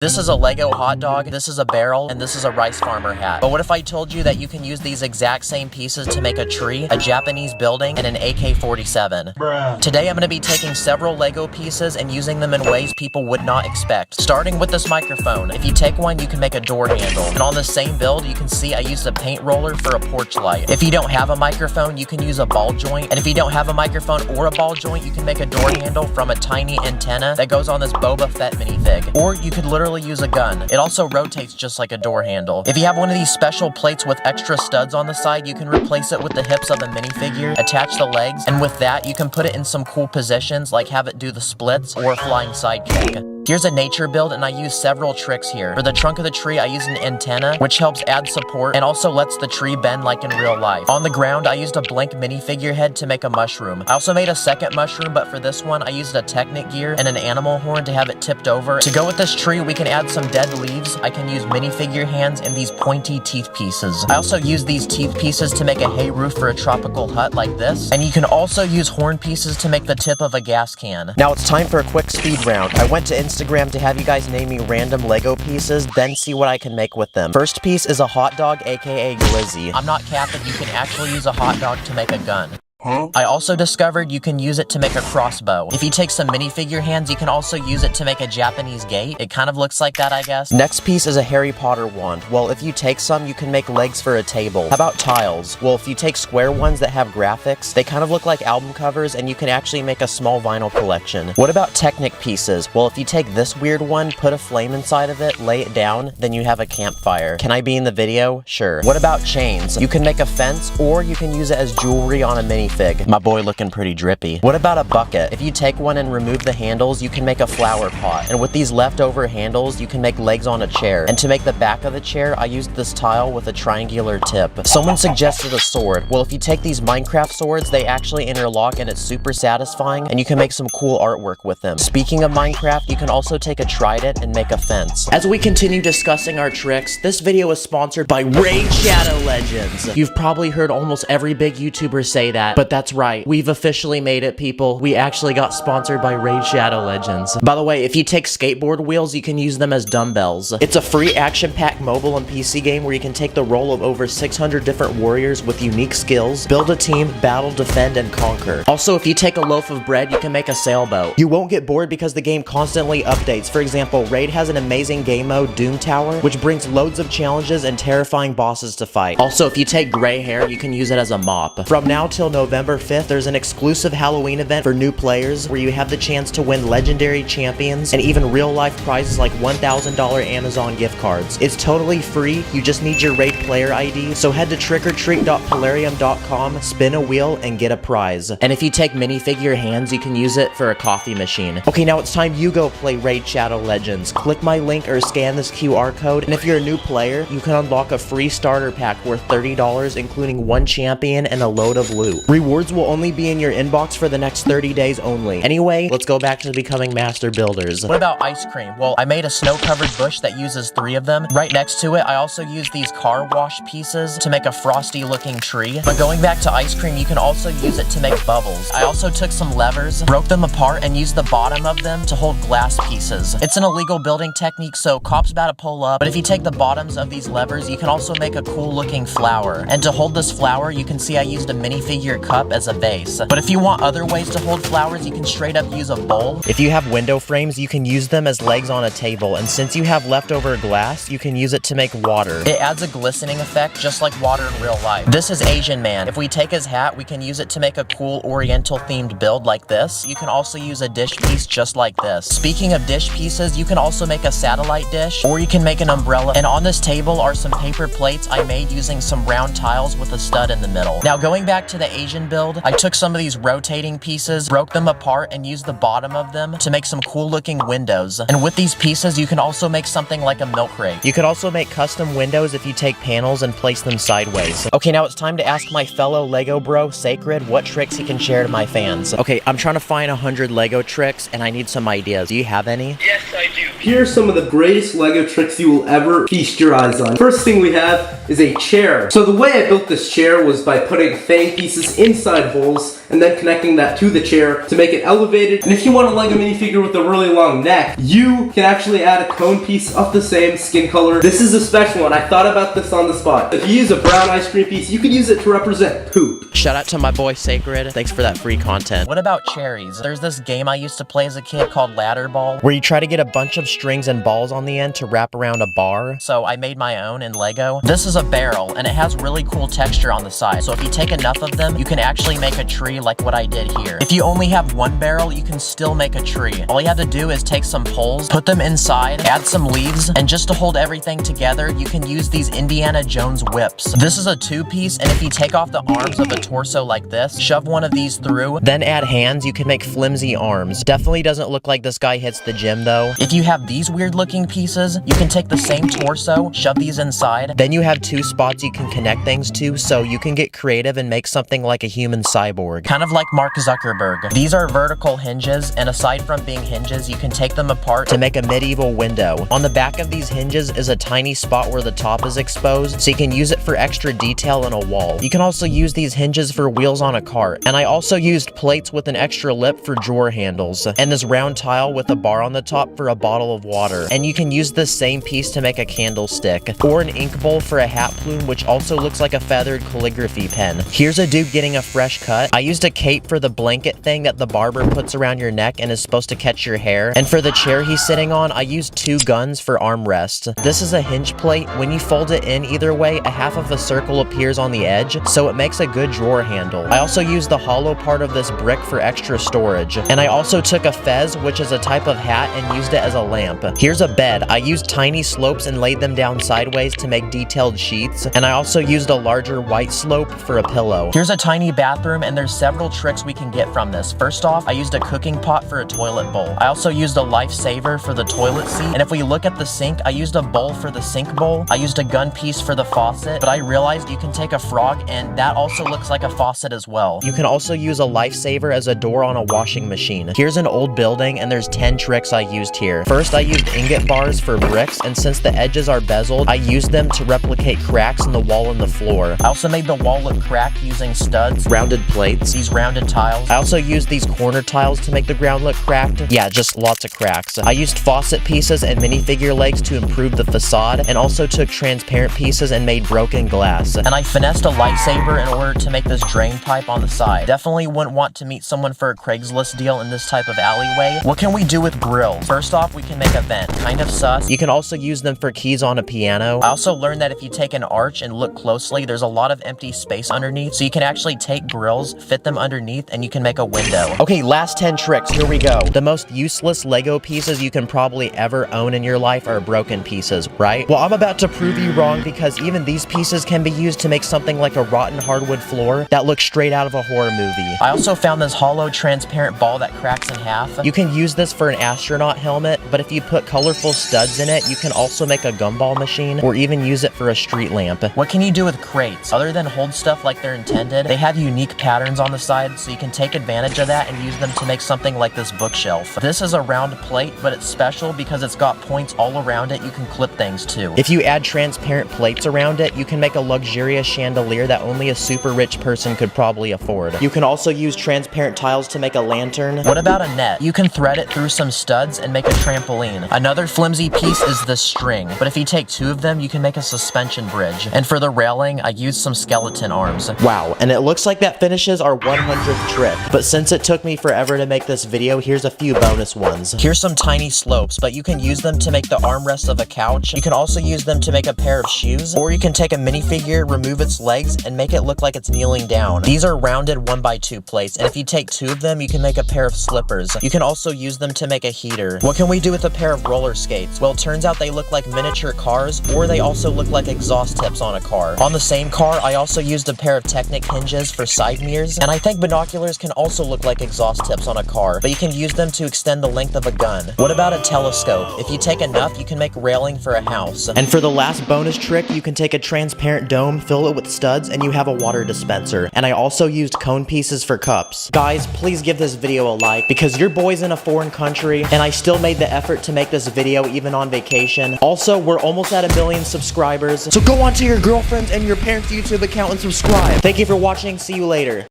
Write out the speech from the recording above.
This is a Lego hot dog, this is a barrel, and this is a rice farmer hat. But what if I told you that you can use these exact same pieces to make a tree, a Japanese building, and an AK-47? Bruh. Today I'm going to be taking several Lego pieces and using them in ways people would not expect. Starting with this microphone. If you take one, you can make a door handle. And on this same build, you can see I used a paint roller for a porch light. If you don't have a microphone, you can use a ball joint. And if you don't have a microphone or a ball joint, you can make a door handle from a tiny antenna that goes on this Boba Fett minifig. Or you could literally use a gun. It also rotates just like a door handle. If you have one of these special plates with extra studs on the side, you can replace it with the hips of a minifigure, attach the legs, and with that, you can put it in some cool positions like have it do the splits or a flying sidekick. Here's a nature build, and I use several tricks here. For the trunk of the tree, I use an antenna, which helps add support and also lets the tree bend like in real life. On the ground, I used a blank minifigure head to make a mushroom. I also made a second mushroom, but for this one, I used a Technic gear and an animal horn to have it tipped over. To go with this tree, we can add some dead leaves. I can use minifigure hands and these pointy teeth pieces. I also use these teeth pieces to make a hay roof for a tropical hut like this, and you can also use horn pieces to make the tip of a gas can. Now it's time for a quick speed round. I went to Instagram to have you guys name me random Lego pieces, then see what I can make with them. First piece is a hot dog, aka Glizzy. I'm not capping, you can actually use a hot dog to make a gun. I also discovered you can use it to make a crossbow. If you take some minifigure hands, you can also use it to make a Japanese gate. It kind of looks like that, I guess. Next piece is a Harry Potter wand. Well, if you take some, you can make legs for a table. How about tiles? Well, if you take square ones that have graphics, they kind of look like album covers, and you can actually make a small vinyl collection. What about Technic pieces? Well, if you take this weird one, put a flame inside of it, lay it down, then you have a campfire. Can I be in the video? Sure. What about chains? You can make a fence, or you can use it as jewelry on a minifig. My boy looking pretty drippy. What about a bucket? If you take one and remove the handles, you can make a flower pot. And with these leftover handles, you can make legs on a chair. And to make the back of the chair, I used this tile with a triangular tip. Someone suggested a sword. Well, if you take these Minecraft swords, they actually interlock and it's super satisfying, and you can make some cool artwork with them. Speaking of Minecraft, you can also take a trident and make a fence. As we continue discussing our tricks, this video is sponsored by Raid Shadow Legends. You've probably heard almost every big YouTuber say that, but that's right. We've officially made it, people. We actually got sponsored by Raid Shadow Legends. By the way, if you take skateboard wheels, you can use them as dumbbells. It's a free action-packed mobile and PC game where you can take the role of over 600 different warriors with unique skills, build a team, battle, defend, and conquer. Also, if you take a loaf of bread, you can make a sailboat. You won't get bored because the game constantly updates. For example, Raid has an amazing game mode, Doom Tower, which brings loads of challenges and terrifying bosses to fight. Also, if you take gray hair, you can use it as a mop. From now till November 5th, there's an exclusive Halloween event for new players where you have the chance to win legendary champions and even real-life prizes like $1,000 Amazon gift cards. It's totally free, you just need your Raid player ID, so head to trickortreat.polarium.com, spin a wheel, and get a prize. And if you take minifigure hands, you can use it for a coffee machine. Okay, now it's time you go play Raid Shadow Legends. Click my link or scan this QR code, and if you're a new player, you can unlock a free starter pack worth $30, including one champion and a load of loot. Rewards will only be in your inbox for the next 30 days only. Anyway, let's go back to becoming master builders. What about ice cream? Well, I made a snow-covered bush that uses 3 of them. Right next to it, I also used these car wash pieces to make a frosty-looking tree. But going back to ice cream, you can also use it to make bubbles. I also took some levers, broke them apart, and used the bottom of them to hold glass pieces. It's an illegal building technique, so cops about to pull up. But if you take the bottoms of these levers, you can also make a cool-looking flower. And to hold this flower, you can see I used a minifigure cup as a base. But if you want other ways to hold flowers, you can straight up use a bowl. If you have window frames, you can use them as legs on a table, and since you have leftover glass, you can use it to make water. It adds a glistening effect just like water in real life. This is Asian Man. If we take his hat, we can use it to make a cool oriental themed build like this. You can also use a dish piece just like this. Speaking of dish pieces, you can also make a satellite dish, or you can make an umbrella. And on this table are some paper plates I made using some round tiles with a stud in the middle. Now going back to the Asian build, I took some of these rotating pieces, broke them apart, and used the bottom of them to make some cool looking windows. And with these pieces, you can also make something like a milk crate. You could also make custom windows if you take panels and place them sideways. Okay, now it's time to ask my fellow Lego bro, Sacred, what tricks he can share to my fans. Okay, I'm trying to find 100 Lego tricks, and I need some ideas. Do you have any? Yes, I do. Here are some of the greatest Lego tricks you will ever feast your eyes on. First thing we have is a chair. So the way I built this chair was by putting fang pieces inside holes and then connecting that to the chair to make it elevated. And if you want a Lego minifigure with a really long neck, you can actually add a cone piece of the same skin color. This is a special one. I thought about this on the spot. If you use a brown ice cream piece, you could use it to represent poop. Shout out to my boy Sacred. Thanks for that free content. What about cherries? There's this game I used to play as a kid called Ladder Ball, where you try to get a bunch of strings and balls on the end to wrap around a bar. So I made my own in Lego. This is a barrel, and it has really cool texture on the side. So if you take enough of them, you can actually make a tree like what I did here. If you only have one barrel, you can still make a tree. All you have to do is take some poles, put them inside, add some leaves, and just to hold everything together, you can use these Indiana Jones whips. This is a two-piece, and if you take off the arms of a torso like this, shove one of these through, then add hands, you can make flimsy arms. Definitely doesn't look like this guy hits the gym though. If you have these weird looking pieces, you can take the same torso, shove these inside, then you have two spots you can connect things to, so you can get creative and make something like a human cyborg. Kind of like Mark Zuckerberg. These are vertical hinges, and aside from being hinges, you can take them apart to make a medieval window. On the back of these hinges is a tiny spot where the top is exposed, so you can use it for extra detail in a wall. You can also use these hinges for wheels on a cart, and I also used plates with an extra lip for drawer handles, and this round tile with a bar on the top for a bottle of water. And you can use this same piece to make a candlestick, or an ink bowl for a hat plume, which also looks like a feathered calligraphy pen. Here's a dude getting a fresh cut. I used a cape for the blanket thing that the barber puts around your neck and is supposed to catch your hair. And for the chair he's sitting on, I used two guns for armrest. This is a hinge plate. When you fold it in either way, a half of a circle appears on the edge, so it makes a good drawer handle. I also used the hollow part of this brick for extra storage. And I also took a fez, which is a type of hat, and used it as a lamp. Here's a bed. I used tiny slopes and laid them down sideways to make detailed sheets, and I also used a larger white slope for a pillow. Here's a tiny bathroom, and there's several tricks we can get from this. First off, I used a cooking pot for a toilet bowl. I also used a lifesaver for the toilet seat, and if we look at the sink, I used a bowl for the sink bowl. I used a gun piece for the faucet, but I realized you can take a frog, and that also looks like a faucet as well. You can also use a lifesaver as a door on a washing machine. Here's an old building, and there's 10 tricks I used here. First, I used ingot bars for bricks, and since the edges are bezeled, I used them to replicate cracks in the wall and the floor. I also made the wall look cracked using studs, rounded plates, these rounded tiles. I also used these corner tiles to make the ground look cracked. Yeah, just lots of cracks. I used faucet pieces and minifigure legs to improve the facade, and also took transparent pieces and made broken glass. And I finessed a lightsaber in order to make this drain pipe on the side. Definitely wouldn't want to meet someone for a Craigslist deal in this type of alleyway. What can we do with grills? First off, we can make a vent. Kind of sus. You can also use them for keys on a piano. I also learned that if you take an arch and look closely, there's a lot of empty space underneath, so you can actually take grills, fit them underneath, and you can make a window. Okay, last 10 tricks. Here we go. The most useless Lego pieces you can probably ever own in your life are broken pieces, right? Well, I'm about to prove you wrong, because even these pieces can be used to make something like a rotten hardwood floor that looks straight out of a horror movie. I also found this hollow transparent ball that cracks in half. You can use this for an astronaut helmet, but if you put colorful studs in it, you can also make a gumball machine, or even use it for a street lamp. What can you do with crates? Other than hold stuff like they're intended, they have unique patterns on the side, so you can take advantage of that and use them to make something like this bookshelf. This is a round plate, but it's special because it's got points all around it you can clip things to. If you add transparent plates around it, you can make a luxurious chandelier that only a super rich person could probably afford. You can also use transparent tiles to make a lantern. What about a net? You can thread it through some studs and make a trampoline. Another flimsy piece is this string, but if you take two of them, you can make a suspension bridge. And for the railing, I used some skeleton arms. Wow, and it looks like that finishes our 100th trick. But since it took me forever to make this video, here's a few bonus ones. Here's some tiny slopes, but you can use them to make the armrest of a couch. You can also use them to make a pair of shoes, or you can take a minifigure, remove its legs, and make it look like it's kneeling down. These are rounded 1x2 plates, and if you take two of them, you can make a pair of slippers. You can also use them to make a heater. What can we do with a pair of roller skates? Well, it turns out they look like miniature cars, or they also look like exhaust tips on a car. On the same car, I also used a pair of Technic hinges for side mirrors, and I think binoculars can also look like exhaust tips on a car, but you can use them to extend the length of a gun. What about a telescope? If you take enough, you can make railing for a house. And for the last bonus trick, you can take a transparent dome, fill it with studs, and you have a water dispenser. And I also used cone pieces for cups. Guys, please give this video a like, because your boy's in a foreign country, and I still made the effort to make this video even on vacation. Also, we're almost at 1 million subscribers, so go onto your girlfriend's and your parents' YouTube account and subscribe. Thank you for watching. See you later.